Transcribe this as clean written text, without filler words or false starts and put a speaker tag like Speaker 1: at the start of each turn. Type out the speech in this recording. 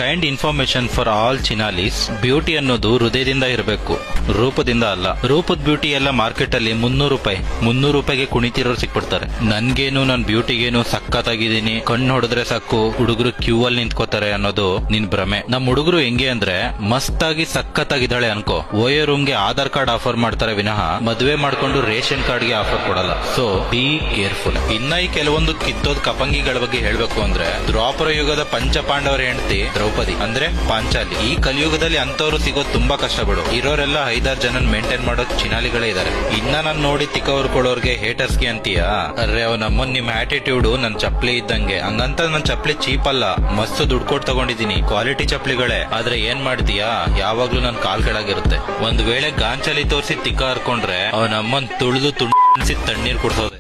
Speaker 1: Kind information for all ಚಿನಾಲಿಸ್. Beauty ಅನ್ನೋದು ಹೃದಯದಿಂದ ಇರಬೇಕು, ರೂಪದಿಂದ ಅಲ್ಲ. ರೂಪದ ಬ್ಯೂಟಿ ಎಲ್ಲ ಮಾರ್ಕೆಟ್ ಅಲ್ಲಿ 300 ರೂಪಾಯಿ 300 ರೂಪಾಯಿಗೆ ಕುಣಿತಿರೋರು ಸಿಕ್ಬಿಡ್ತಾರೆ. ನನ್ಗೇನು ನನ್ ಬ್ಯೂಟಿಗೇನು ಸಖತ್ತಾಗಿದ್ದೀನಿ, ಕಣ್ಣು ಹೊಡೆದ್ರೆ ಸಾಕು ಹುಡುಗರು ಕ್ಯೂ ಅಲ್ಲಿ ನಿಂತ್ಕೋತಾರೆ ಅನ್ನೋದು ನಿನ್ ಭ್ರಮೆ. ನಮ್ ಹುಡುಗರು ಹೆಂಗೆ ಅಂದ್ರೆ ಮಸ್ತ್ ಆಗಿ ಸಖತ್ತಾಗಿದ್ದಾಳೆ ಅನ್ಕೋ, ಓಯೋ ರೂಮ್ಗೆ ಆಧಾರ್ ಕಾರ್ಡ್ ಆಫರ್ ಮಾಡ್ತಾರೆ ವಿನಃ ಮದುವೆ ಮಾಡ್ಕೊಂಡು ರೇಷನ್ ಕಾರ್ಡ್ ಗೆ ಆಫರ್ ಕೊಡಲ್ಲ. So be careful. ಇನ್ನ ಈ ಕೆಲವೊಂದು ಕಿತ್ತೋದ್ ಕಪಂಗಿಗಳ ಬಗ್ಗೆ ಹೇಳ್ಬೇಕು ಅಂದ್ರೆ, ದ್ವಾಪರ ಯುಗದ ಪಂಚಪಾಂಡವರ ಹೆಂಡತಿ ದ್ರೌಪದಿ ಅಂದ್ರೆ ಪಾಂಚಾಲಿ. ಈ ಕಲಿಯುಗದಲ್ಲಿ ಅಂತವ್ರು ಸಿಗೋದು ತುಂಬಾ ಕಷ್ಟ ಬಿಡು. ಇರೋರೆಲ್ಲ 5-6 ಜನ ಮೇಂಟೈನ್ ಮಾಡೋ ಚಿನಾಲಿಗಳೇ ಇದಾರೆ. ಇನ್ನ ನಾನ್ ನೋಡಿ ತಿಕ್ಕವರ್ಕೊಳ್ಳೋರ್ಗೆ ಹೇಟರ್ಸ್ಗೆ ಅಂತೀಯಾ? ಅರ್ರೆ ಅವನಮ್ಮನ್ ನಿಮ್ ಆಟಿಟ್ಯೂಡ್ ನನ್ ಚಪ್ಲಿ ಇದ್ದಂಗೆ. ಹಂಗಂತ ನನ್ ಚಪ್ಲಿ ಚೀಪ್ ಅಲ್ಲ, ಮಸ್ತ್ ದುಡ್ಡು ಕೊಟ್ಟು ತಗೊಂಡಿದೀನಿ, ಕ್ವಾಲಿಟಿ ಚಪ್ಲಿಗಳೇ. ಆದ್ರೆ ಏನ್ ಮಾಡ್ತೀಯಾ, ಯಾವಾಗ್ಲೂ ನನ್ ಕಾಲ್ ಕೆಳಗಿರುತ್ತೆ. ಒಂದ್ ವೇಳೆ ಗಾಂಚಲಿ ತೋರಿಸಿ ತಿಕ್ಕ ಹರ್ಕೊಂಡ್ರೆ ಅವನಮ್ಮನ್ ತುಳಿದು ತಣ್ಣೀರ್ ಕುಡ್ಸೋದು.